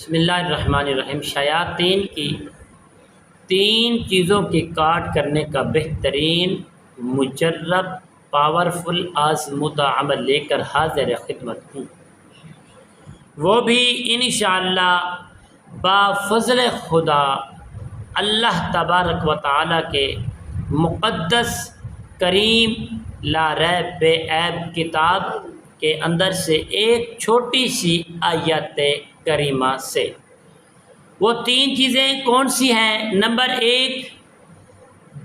بسم اللہ الرحمن الرحیم۔ شیاطین کی تین چیزوں کی کاٹ کرنے کا بہترین مجرب پاورفل آزمودہ عمل لے کر حاضر خدمت ہوں، وہ بھی انشاءاللہ بفضل خدا اللہ تبارک و تعالیٰ کے مقدس کریم لا ریب بے عیب کتاب کے اندر سے ایک چھوٹی سی آیت کریمہ سے۔ وہ تین چیزیں کون سی ہیں؟ نمبر ایک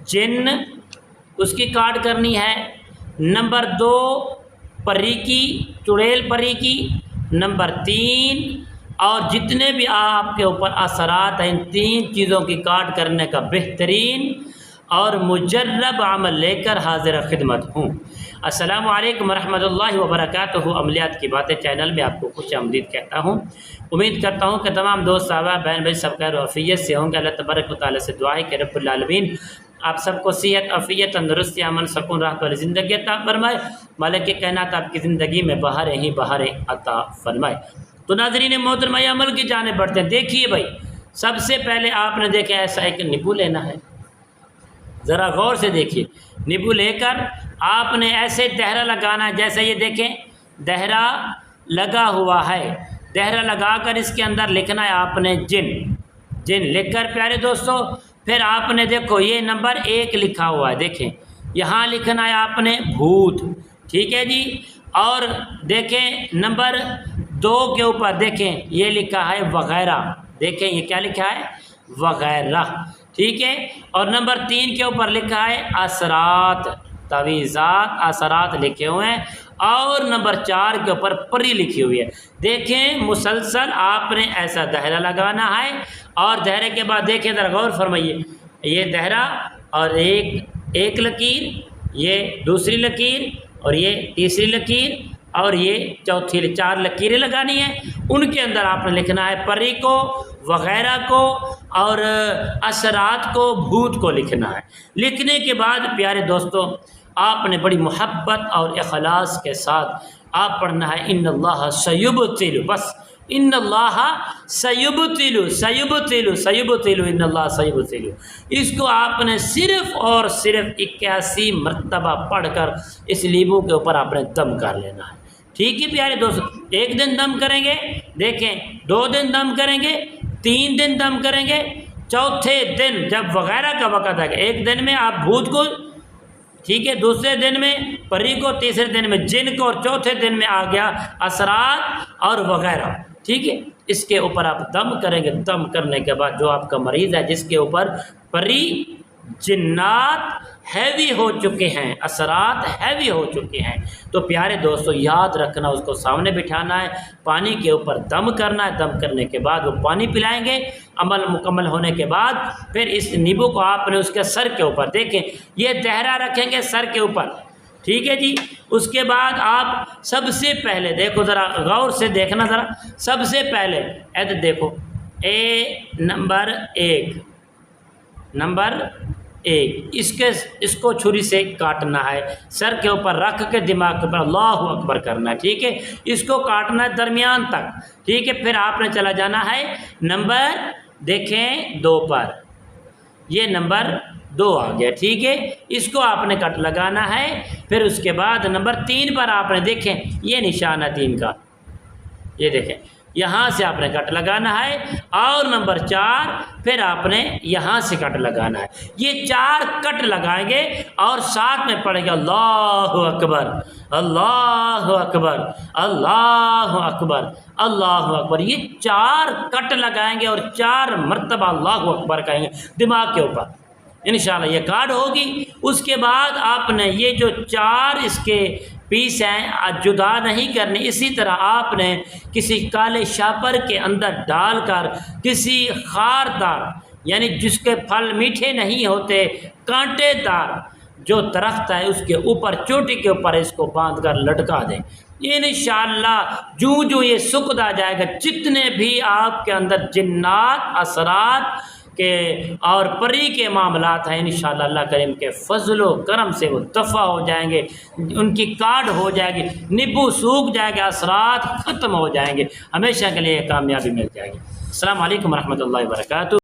جن، اس کی کاٹ کرنی ہے۔ نمبر دو پری کی، چڑیل پری کی۔ نمبر تین اور جتنے بھی آپ کے اوپر اثرات ہیں، ان تین چیزوں کی کاٹ کرنے کا بہترین اور مجرب عمل لے کر حاضر خدمت ہوں۔ السلام علیکم ورحمۃ اللہ وبرکاتہ۔ عملیات کی باتیں چینل میں آپ کو خوش آمدید کہتا ہوں۔ امید کرتا ہوں کہ تمام دوست صحابہ بہن بھائی سب خیر و عافیت سے ہوں گے۔ اللہ تبارک و تعالیٰ سے دعا ہے کہ رب العالمین آپ سب کو صحت، عافیت، تندرستی، امن، سکون، راحت والی زندگی عطا فرمائے۔ مالک کائنات آپ کی زندگی میں بہاریں ہی بہاریں عطا فرمائے۔ تو ناظرین محترم، عمل کی جانب بڑھتے ہیں۔ دیکھیے بھائی، سب سے پہلے آپ نے دیکھا ایسا ایک نیبو لینا ہے، ذرا غور سے دیکھیے۔ نیبو لے کر آپ نے ایسے دہرہ لگانا ہے، جیسے یہ دیکھیں دہرہ لگا ہوا ہے۔ دہرہ لگا کر اس کے اندر لکھنا ہے آپ نے جن۔ جن لکھ کر پیارے دوستو پھر آپ نے دیکھو یہ نمبر 1 لکھا ہوا ہے، دیکھیں یہاں لکھنا ہے آپ نے بھوت، ٹھیک ہے جی۔ اور دیکھیں نمبر 2 کے اوپر دیکھیں یہ لکھا ہے وغیرہ، دیکھیں یہ کیا لکھا ہے؟ وغیرہ، ٹھیک ہے۔ اور نمبر 3 کے اوپر لکھا ہے اثرات، تعویذات، اثرات لکھے ہوئے ہیں۔ اور نمبر 4 کے اوپر پری لکھی ہوئی ہے۔ دیکھیں مسلسل آپ نے ایسا دہرہ لگانا ہے، اور دہرے کے بعد دیکھیں ذرا غور فرمائیے، یہ دہرہ اور ایک لکیر، یہ دوسری لکیر، اور یہ تیسری لکیر، اور یہ چوتھی، 4 لکیریں لگانی ہیں۔ ان کے اندر آپ نے لکھنا ہے پری کو، وغیرہ کو، اور اثرات کو، بھوت کو لکھنا ہے۔ لکھنے کے بعد پیارے دوستوں آپ نے بڑی محبت اور اخلاص کے ساتھ آپ پڑھنا ہے ان اللہ سیبطل، بس ان اللہ سیبطل سیبطل سیبطل، ان اللہ سیبطل۔ اس کو آپ نے صرف اور صرف 81 مرتبہ پڑھ کر اس لیمو کے اوپر آپ نے دم کر لینا ہے، ٹھیک ہے پیارے دوستو۔ 1 دن دم کریں گے، دیکھیں 2 دن دم کریں گے، 3 دن دم کریں گے، چوتھے دن جب وغیرہ کا وقت ہے، 1 دن میں آپ بھوت کو، ٹھیک ہے، دوسرے دن میں پری کو، تیسرے دن میں جن کو، اور چوتھے دن میں آ گیا اثرات اور وغیرہ، ٹھیک ہے۔ اس کے اوپر آپ دم کریں گے۔ دم کرنے کے بعد جو آپ کا مریض ہے جس کے اوپر پری جنات ہیوی ہو چکے ہیں، اثرات ہیوی ہو چکے ہیں، تو پیارے دوستو یاد رکھنا، اس کو سامنے بٹھانا ہے، پانی کے اوپر دم کرنا ہے۔ دم کرنے کے بعد وہ پانی پلائیں گے۔ عمل مکمل ہونے کے بعد پھر اس نیبو کو آپ نے اس کے سر کے اوپر، دیکھیں یہ دہرہ رکھیں گے سر کے اوپر، ٹھیک ہے جی۔ اس کے بعد آپ سب سے پہلے دیکھو، ذرا غور سے دیکھنا، ذرا سب سے پہلے ادھر دیکھو، نمبر 1 اس کو چھری سے کاٹنا ہے، سر کے اوپر رکھ کے دماغ کے اوپر اللہ اکبر کرنا ہے، ٹھیک ہے۔ اس کو کاٹنا ہے درمیان تک، ٹھیک ہے۔ پھر آپ نے چلا جانا ہے نمبر دیکھیں 2 پر، یہ نمبر 2 آ گیا، ٹھیک ہے۔ اس کو آپ نے کٹ لگانا ہے۔ پھر اس کے بعد نمبر 3 پر آپ نے دیکھیں یہ نشان ہے 3 کا، یہ دیکھیں یہاں سے آپ نے کٹ لگانا ہے۔ اور نمبر 4 پھر آپ نے یہاں سے کٹ لگانا ہے۔ یہ 4 کٹ لگائیں گے اور ساتھ میں پڑھیں گے اللہ اکبر اللہ اکبر اللہ اکبر اللہ اکبر۔ یہ 4 کٹ لگائیں گے اور 4 مرتبہ اللہ اکبر کہیں گے دماغ کے اوپر، انشاءاللہ یہ کارڈ ہوگی۔ اس کے بعد آپ نے یہ جو 4 اس کے پیس ہیں جدا نہیں کرنے، اسی طرح آپ نے کسی کالے شاپر کے اندر ڈال کر کسی خاردار، یعنی جس کے پھل میٹھے نہیں ہوتے، کانٹے دار جو درخت ہے اس کے اوپر، چوٹی کے اوپر اس کو باندھ کر لٹکا دیں۔ انشاءاللہ جو یہ سکھتا جائے گا، جتنے بھی آپ کے اندر جنات، اثرات کے اور پری کے معاملات ہیں، انشاءاللہ اللہ کریم کے فضل و کرم سے وہ دفع ہو جائیں گے، ان کی کاٹ ہو جائے گی، نیبو سوکھ جائے گا، اثرات ختم ہو جائیں گے، ہمیشہ کے لیے کامیابی مل جائے گی۔ السلام علیکم ورحمۃ اللہ وبرکاتہ.